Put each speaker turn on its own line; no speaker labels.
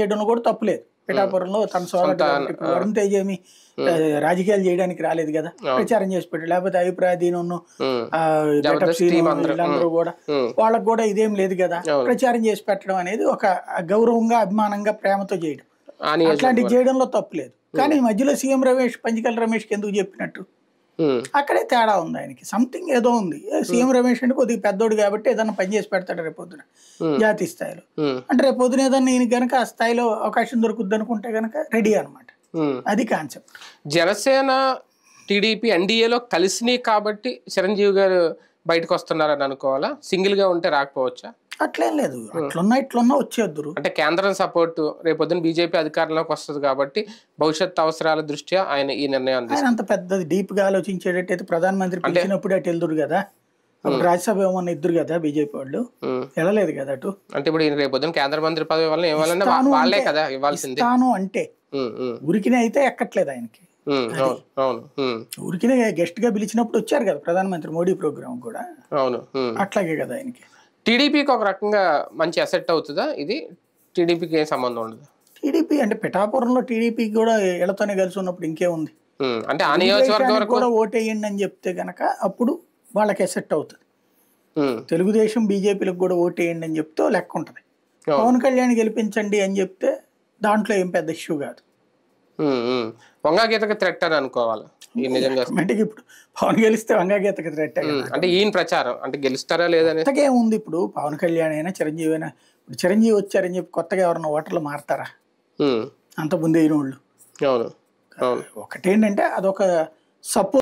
చేయడంలో కూడా తప్పులేదు. పిఠాపురంలో తన సోదరుడు కాబట్టి ఇప్పుడు వరుణ్ తేజ్ ఏమి రాజకీయాలు చేయడానికి రాలేదు కదా, ప్రచారం చేసి పెట్టాడు. లేకపోతే అభిప్రాయదీను వీళ్ళందరూ కూడా వాళ్ళకు కూడా ఇదేం లేదు కదా, ప్రచారం చేసి పెట్టడం అనేది ఒక గౌరవంగా అభిమానంగా ప్రేమతో చేయడం, అట్లాంటివి చేయడంలో తప్పులేదు. కానీ ఈ మధ్యలో సీఎం రమేష్ పంచకల్ రమేష్కి ఎందుకు చెప్పినట్టు అక్కడే తేడా ఉంది. ఆయనకి సంథింగ్ ఏదో ఉంది. సీఎం రమేష్ అంటే కొద్దిగా పెద్దోడు కాబట్టి ఏదన్నా పని చేసి పెడతాడు రేపొద్దున జాతీయ స్థాయిలో. అంటే రేపొద్దున ఏదన్నా ఈయన గనక ఆ స్థాయిలో అవకాశం దొరుకుద్ది అనుకుంటే గనక రెడీ అనమాట. అది కాన్సెప్ట్.
జనసేన టీడీపీ ఎన్డీఏలో కలిసినాయి కాబట్టి చిరంజీవి గారు బయటకు వస్తున్నారని అనుకోవాలా? సింగిల్ గా ఉంటే రాకపోవచ్చా?
అట్లేం లేదు, అట్లున్నా ఇట్లున్నా వచ్చేద్దరు.
అంటే కేంద్రం సపోర్ట్ రేపొద్దున బీజేపీ అధికారంలోకి వస్తుంది కాబట్టి భవిష్యత్ అవసరాల దృష్ట్యా ఆయన ఈ నిర్ణయం.
ఆయన అంత పెద్దది డీప్ గా ఆలోచించేటట్టయితే ప్రధానమంత్రి పిలిచినప్పుడు అటు వెళ్తురు కదా, రాజ్యసభ ఏమన్నా ఇద్దరు కదా బీజేపీ వాళ్ళు, వెళ్ళలేదు కదా అటు.
అంటే ఇప్పుడు రేపొద్దున కేంద్ర మంత్రి పదవి వల్ల ఇవ్వాలన్నా వాళ్ళే కదా ఇవ్వాల్సింది.
తాను అంటే ఉరికినే అయితే ఎక్కట్లేదు ఆయనకి. ఊరికినే గెస్ట్ గా పిలిచినప్పుడు వచ్చారు కదా ప్రధానమంత్రి మోడీ ప్రోగ్రామ్ కూడా, అట్లాగే కదా ఆయనకి.
టీడీపీకి ఒక రకంగా మంచి అసెట్ అవుతుందా ఇది? టీడీపీకి ఏం సంబంధం ఉండదు.
టీడీపీ అంటే పిఠాపురంలో టీడీపీ కూడా ఇళ్లతోనే కలిసి ఉన్నప్పుడు ఇంకేముంది.
అంటే ఆ నియోజకవర్గం వరకు
కూడా ఓటేయండి అని చెప్తే గనక అప్పుడు వాళ్ళకి అసెట్ అవుతుంది. తెలుగుదేశం బీజేపీలకు కూడా ఓటేయండి అని చెప్తే లెక్క ఉంటుంది. పవన్ కళ్యాణ్ గెలిపించండి అని చెప్తే దాంట్లో ఏం పెద్ద ఇష్యూ కాదు.
వంగాగీతకి థ్రెట్ అని అనుకోవాలి నిజంగా.
ఇప్పుడు పవన్ గెలిస్తే వంగాగీతకి థ్రెట్
అంటే ఈయన ప్రచారం అంటే గెలుస్తారా లేదని
ఉంది. ఇప్పుడు పవన్ కళ్యాణ్ అయినా చిరంజీవి అయినా, ఇప్పుడు చిరంజీవి వచ్చారని చెప్పి కొత్తగా ఎవరన్నా ఓటర్లు మారతారా? అంత ముందు అయిన వాళ్ళు.
ఒకటేంటంటే
అదొక సపోర్ట్.